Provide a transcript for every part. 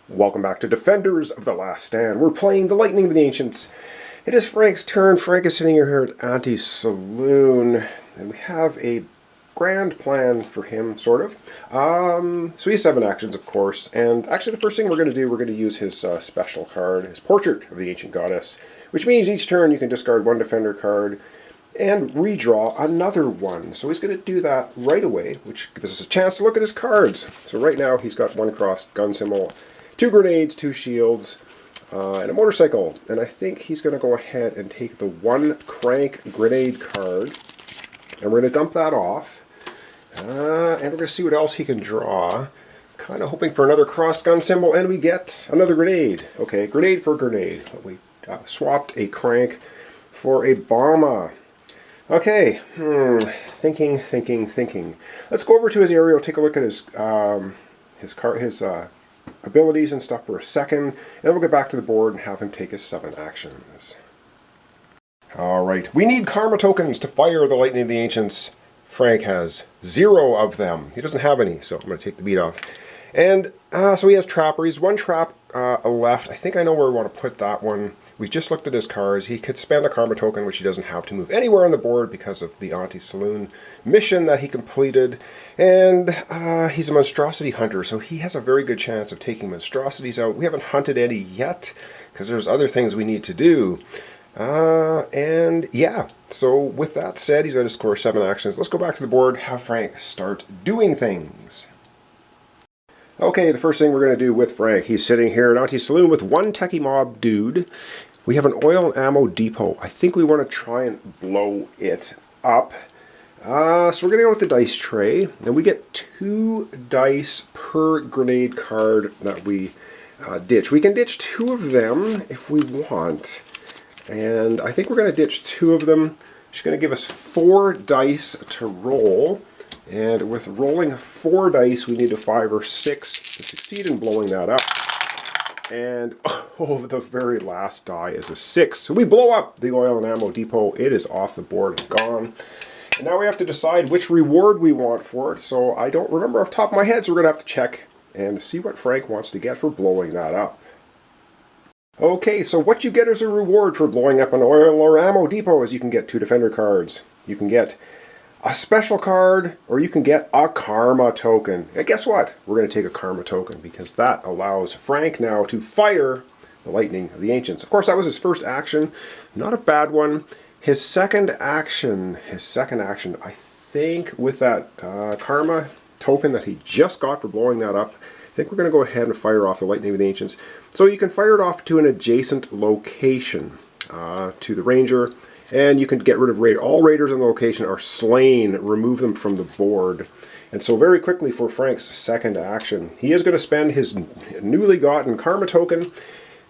Welcome back to Defenders of the Last Stand. We're playing the Lightning of the Ancients. It is Frank's turn. Frank is sitting here at Auntie's Saloon, and we have a grand plan for him, sort of. So he has 7 actions, of course, and actually the first thing we're going to do, we're going to use his special card, his Portrait of the Ancient Goddess, which means each turn you can discard 1 Defender card and redraw another one. So he's going to do that right away, which gives us a chance to look at his cards. So right now he's got 1 crossed gun symbol, 2 grenades, 2 shields, and a motorcycle. And I think he's going to go ahead and take the 1 crank grenade card, and we're going to dump that off. And we're going to see what else he can draw. Kind of hoping for another crossed gun symbol, and we get another grenade. Okay, grenade for grenade. We swapped a crank for a bomber. Okay, thinking. Let's go over to his aerial, take a look at his abilities and stuff for a second, and then we'll get back to the board and have him take his 7 actions. Alright, we need karma tokens to fire the Lightning of the Ancients. Frank has 0 of them. He doesn't have any, so I'm going to take the beat off. And so he has trapper. He's 1 trap left. I think I know where we want to put that one. We just looked at his cards. He could spend a karma token, which he doesn't have to move anywhere on the board because of the Auntie's Saloon mission that he completed. And he's a monstrosity hunter, so he has a very good chance of taking monstrosities out. We haven't hunted any yet because there's other things we need to do. And yeah, so with that said, he's going to score 7 actions. Let's go back to the board, have Frank start doing things. Okay, the first thing we're going to do with Frank, he's sitting here at Auntie's Saloon with 1 techie mob dude. We have an oil and ammo depot. I think we want to try and blow it up. So we're going to go with the dice tray. And we get 2 dice per grenade card that we ditch. We can ditch 2 of them if we want. And I think we're going to ditch 2 of them. She's going to give us 4 dice to roll. And with rolling 4 dice, we need a 5 or 6 to succeed in blowing that up. And oh, the very last die is a 6. So we blow up the oil and ammo depot. It is off the board and gone. And now we have to decide which reward we want for it. So I don't remember off the top of my head, so we're going to have to check and see what Frank wants to get for blowing that up. Okay, so what you get as a reward for blowing up an oil or ammo depot is you can get 2 defender cards. You can get a special card, or you can get a karma token. And guess what? We're going to take a karma token because that allows Frank now to fire the Lightning of the Ancients. Of course, that was his first action. Not a bad one. His second action, I think with that karma token that he just got for blowing that up, I think we're going to go ahead and fire off the Lightning of the Ancients. So you can fire it off to an adjacent location to the Ranger. And you can get rid of raid. All raiders in the location are slain. Remove them from the board. And so very quickly for Frank's second action, he is going to spend his newly gotten karma token.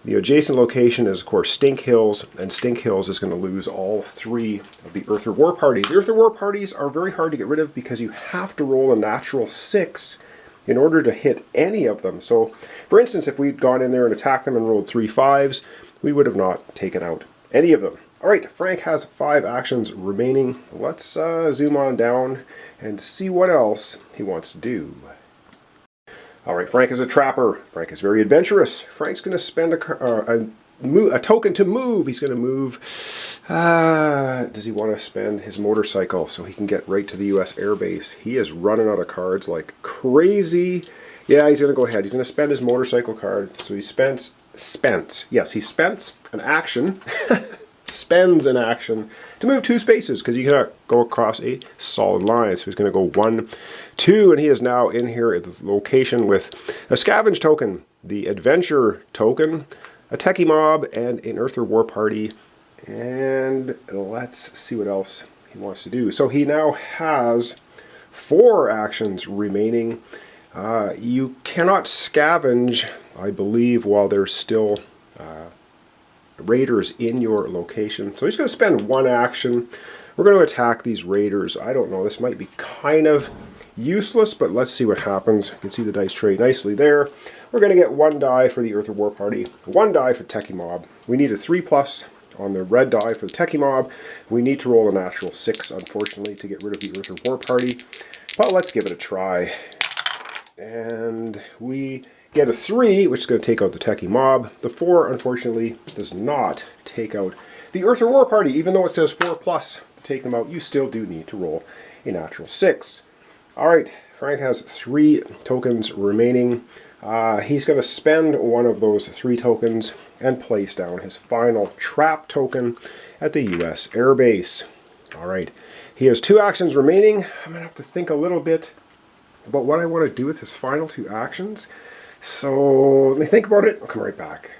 The adjacent location is, of course, Stink Hills. And Stink Hills is going to lose all 3 of the Earther War Parties. The Earther War Parties are very hard to get rid of because you have to roll a natural 6 in order to hit any of them. So, for instance, if we'd gone in there and attacked them and rolled 3 5s, we would have not taken out any of them. Alright, Frank has 5 actions remaining. Let's zoom on down and see what else he wants to do. Alright, Frank is a trapper. Frank is very adventurous. Frank's going to spend a token to move. He's going to move. Does he want to spend his motorcycle so he can get right to the U.S. Air Base? He is running out of cards like crazy. Yeah, he's going to go ahead. He's going to spend his motorcycle card. So he spent an action. Spends an action to move 2 spaces because you cannot go across a solid line. So he's going to go 1, 2, and he is now in here at the location with a scavenge token, the adventure token, a techie mob, and an Earther War Party. And let's see what else he wants to do. So he now has 4 actions remaining. You cannot scavenge, I believe, while there's still raiders in your location. So he's going to spend 1 action. We're going to attack these raiders. I don't know, this might be kind of useless, but let's see what happens. You can see the dice tray nicely there. We're going to get 1 die for the Earther War Party, 1 die for Techie Mob. We need a 3+ on the red die for the Techie Mob. We need to roll a natural 6, unfortunately, to get rid of the Earther War Party. But let's give it a try. And we get a 3, which is going to take out the Techie Mob. The 4, unfortunately, does not take out the Earther War Party. Even though it says 4+ to take them out, you still do need to roll a natural 6. Alright, Frank has 3 tokens remaining. He's going to spend one of those 3 tokens and place down his final trap token at the US Air Base. Alright, he has 2 actions remaining. I'm going to have to think a little bit about what I want to do with his final 2 actions. So let me think about it. I'll come right back.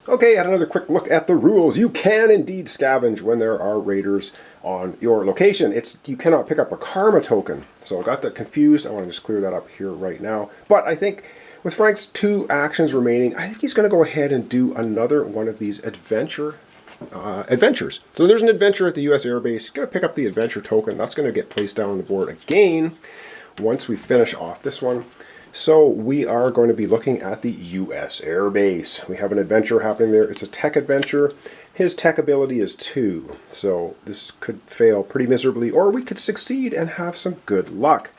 Okay, had another quick look at the rules. You can indeed scavenge when there are raiders on your location. You cannot pick up a karma token. So I got that confused. I want to just clear that up here right now. But I think with Frank's 2 actions remaining, I think he's going to go ahead and do another one of these adventures. So there's an adventure at the US Air Base. He's going to pick up the adventure token. That's going to get placed down on the board again once we finish off this one. So we are going to be looking at the US Air Base. We have an adventure happening there. It's a tech adventure. His tech ability is 2. So this could fail pretty miserably, or we could succeed and have some good luck.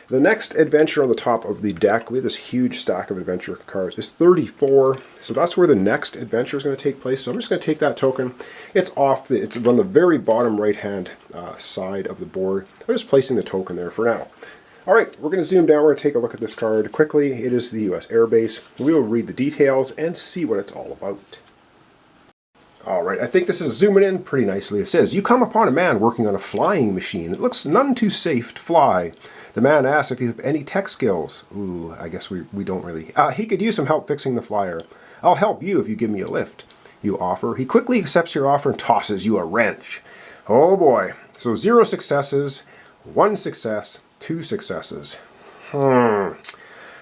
The next adventure on the top of the deck, we have this huge stack of adventure cards, is 34. So that's where the next adventure is going to take place. So I'm just going to take that token. It's on the very bottom right-hand side of the board. I'm just placing the token there for now. Alright, we're going to zoom down. We're going to take a look at this card quickly. It is the US Air Base. We will read the details and see what it's all about. Alright, I think this is zooming in pretty nicely. It says, you come upon a man working on a flying machine. It looks none too safe to fly. The man asks if you have any tech skills. Ooh, I guess we don't really. He could use some help fixing the flyer. I'll help you if you give me a lift. You offer. He quickly accepts your offer and tosses you a wrench. Oh boy. So 0 successes, 1 success, 2 successes. Well,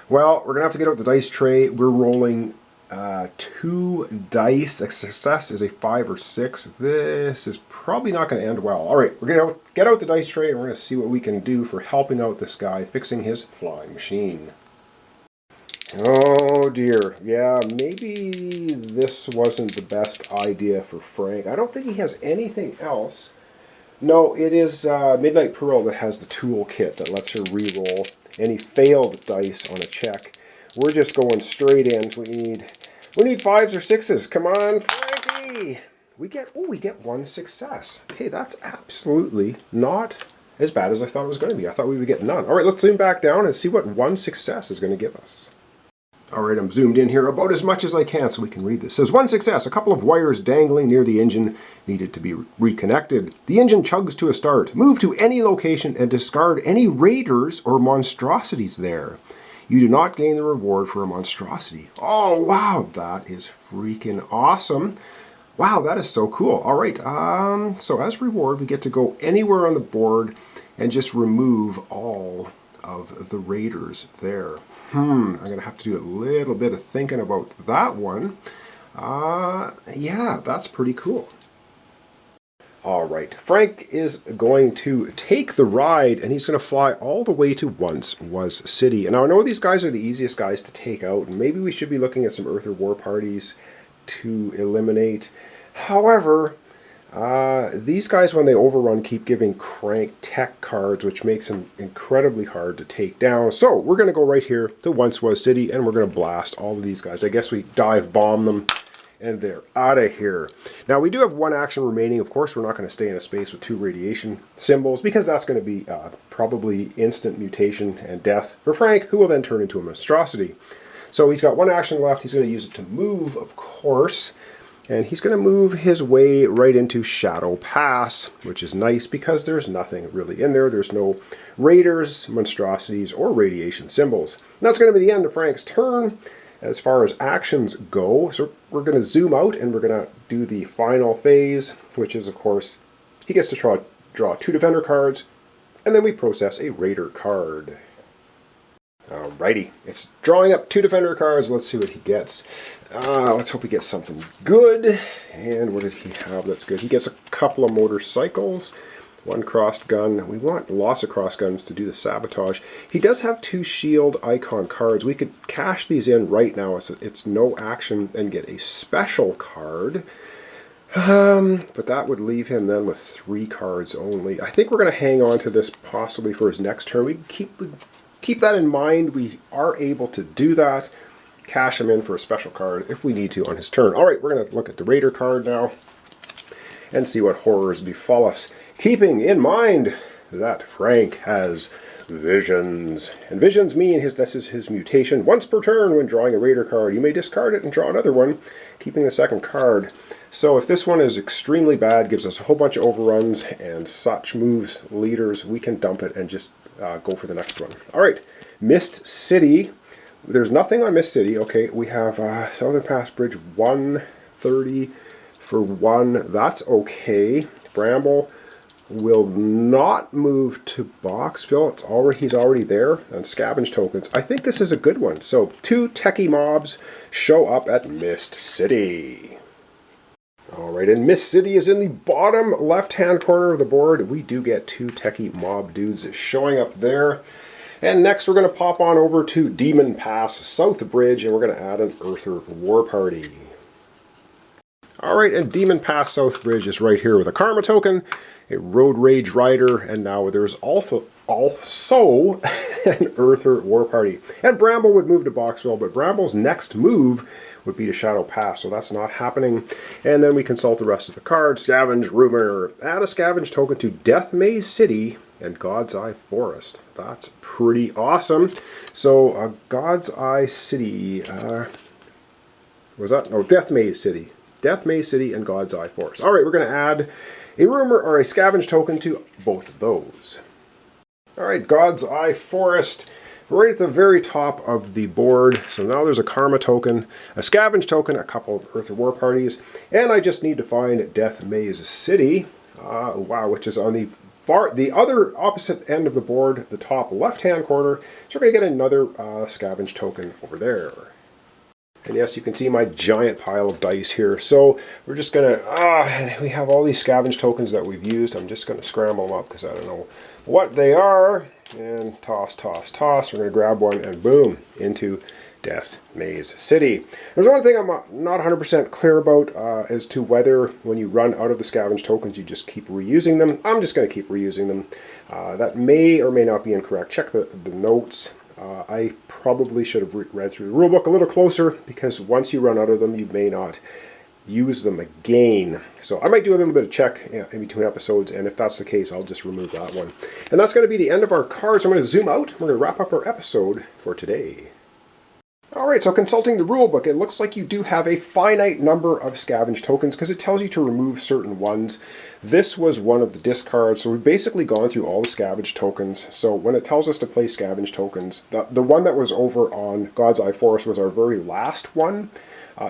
we're going to have to get out the dice tray. We're rolling 2 dice. A success is a 5 or 6. This is probably not going to end well. Alright, we're going to get out the dice tray and we're going to see what we can do for helping out this guy fixing his flying machine. Oh dear. Yeah, maybe this wasn't the best idea for Frank. I don't think he has anything else. No, it is Midnight Pearl that has the toolkit that lets her re-roll any failed dice on a check. We're just going straight in. We need 5s or 6s. Come on, Frankie! We get 1 success. Okay, that's absolutely not as bad as I thought it was going to be. I thought we would get none. All right, let's zoom back down and see what 1 success is going to give us. All right, I'm zoomed in here about as much as I can so we can read this. It says, 1 success. A couple of wires dangling near the engine needed to be reconnected. The engine chugs to a start. Move to any location and discard any raiders or monstrosities there. You do not gain the reward for a monstrosity. Oh, wow, that is freaking awesome. Wow, that is so cool. All right, so as reward, we get to go anywhere on the board and just remove all of the raiders there. I'm going to have to do a little bit of thinking about that one. Yeah, that's pretty cool. All right, Frank is going to take the ride, and he's going to fly all the way to Once Was City. And now I know these guys are the easiest guys to take out, and maybe we should be looking at some Earther War parties to eliminate. However, these guys, when they overrun, keep giving Crank tech cards, which makes them incredibly hard to take down. So we're going to go right here to Once Was City, and we're going to blast all of these guys. I guess we dive bomb them, and they're out of here. Now, we do have 1 action remaining. Of course, we're not going to stay in a space with 2 radiation symbols, because that's going to be probably instant mutation and death for Frank, who will then turn into a monstrosity. So he's got 1 action left. He's going to use it to move, of course. And he's going to move his way right into Shadow Pass, which is nice because there's nothing really in there. There's no raiders, monstrosities, or radiation symbols. And that's going to be the end of Frank's turn as far as actions go. So we're going to zoom out and we're going to do the final phase, which is, of course, he gets to draw 2 defender cards, and then we process a raider card. Alrighty, it's drawing up 2 defender cards. Let's see what he gets. Let's hope he gets something good. And what does he have that's good? He gets a couple of motorcycles, 1 crossed gun. We want lots of cross guns to do the sabotage. He does have 2 shield icon cards. We could cash these in right now. It's no action and get a special card. But that would leave him then with 3 cards only. I think we're going to hang on to this possibly for his next turn. We keep that in mind. We are able to do that. cash him in for a special card if we need to on his turn. All right, we're going to look at the Raider card now and see what horrors befall us, keeping in mind that Frank has visions. And visions mean this is his mutation. Once per turn when drawing a Raider card, you may discard it and draw another one, keeping the second card. So if this one is extremely bad, gives us a whole bunch of overruns and such moves, leaders, we can dump it and just go for the next one. All right, Mist City. There's nothing on Mist City. Okay, we have Southern Pass Bridge 130 for 1. That's okay. Bramble will not move to Boxville. He's already there. And scavenge tokens. I think this is a good one. So 2 techie mobs show up at Mist City. Alright, and Mist City is in the bottom left-hand corner of the board. We do get 2 techie mob dudes showing up there. And next we're going to pop on over to Demon Pass South Bridge, and we're going to add an Earther War Party. Alright, and Demon Pass South Bridge is right here with a Karma token, a Road Rage Rider, and now there's also an Earther War Party. And Bramble would move to Boxville, but Bramble's next move would be to Shadow Pass, so that's not happening. And then we consult the rest of the cards. Scavenge Rumor. Add a scavenge token to Death Maze City and God's Eye Forest. That's pretty awesome. So God's Eye City, was that? Oh, Death Maze City. Death Maze City and God's Eye Forest. All right, we're going to add a Rumor or a scavenge token to both of those. All right, God's Eye Forest, right at the very top of the board. So now there's a Karma token, a scavenge token, a couple of Earther War Parties, and I just need to find Death Maze City, wow, which is on the other opposite end of the board, the top left-hand corner. So we're going to get another scavenge token over there. And yes, you can see my giant pile of dice here. So we're just going to, we have all these scavenge tokens that we've used. I'm just going to scramble them up because I don't know what they are. And toss, toss, toss. We're going to grab one and boom, into Death Maze City. There's one thing I'm not 100% clear about as to whether when you run out of the scavenge tokens you just keep reusing them. I'm just going to keep reusing them. That may or may not be incorrect. Check the notes. I probably should have read through the rulebook a little closer because once you run out of them you may not use them again. So I might do a little bit of check in between episodes, and if that's the case I'll just remove that one. And that's going to be the end of our cards. I'm going to zoom out. We're going to wrap up our episode for today. Alright, so consulting the rulebook, it looks like you do have a finite number of scavenge tokens because it tells you to remove certain ones. This was one of the discards, so we've basically gone through all the scavenge tokens. So when it tells us to play scavenge tokens, the one that was over on God's Eye Forest was our very last one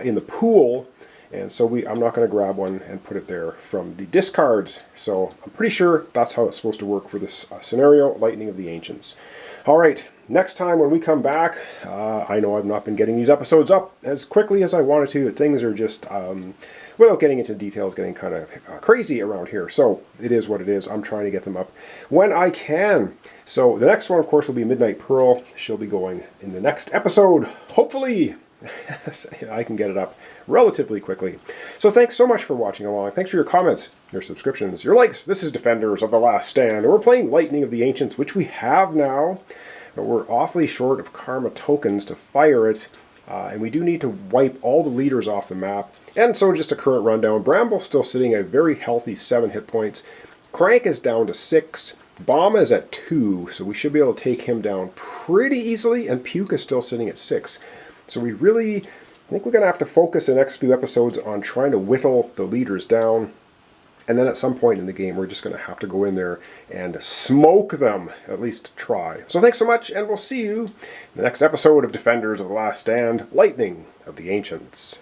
in the pool. And so I'm not going to grab one and put it there from the discards. So I'm pretty sure that's how it's supposed to work for this scenario, Lightning of the Ancients. Alright, next time when we come back, I know I've not been getting these episodes up as quickly as I wanted to. Things are just, without getting into details, getting kind of crazy around here. So it is what it is. I'm trying to get them up when I can. So the next one, of course, will be Midnight Pearl. She'll be going in the next episode. Hopefully, I can get it up relatively quickly. So thanks so much for watching along. Thanks for your comments, your subscriptions, your likes. This is Defenders of the Last Stand, and we're playing Lightning of the Ancients, which we have now. But we're awfully short of Karma tokens to fire it, and we do need to wipe all the leaders off the map. And so just a current rundown. Bramble's still sitting at a very healthy 7 hit points. Crank is down to 6. Bomb is at 2, so we should be able to take him down pretty easily, and Puke is still sitting at 6. So we really, I think we're going to have to focus the next few episodes on trying to whittle the leaders down. And then at some point in the game, we're just going to have to go in there and smoke them, at least try. So thanks so much, and we'll see you in the next episode of Defenders of the Last Stand, Lightning of the Ancients.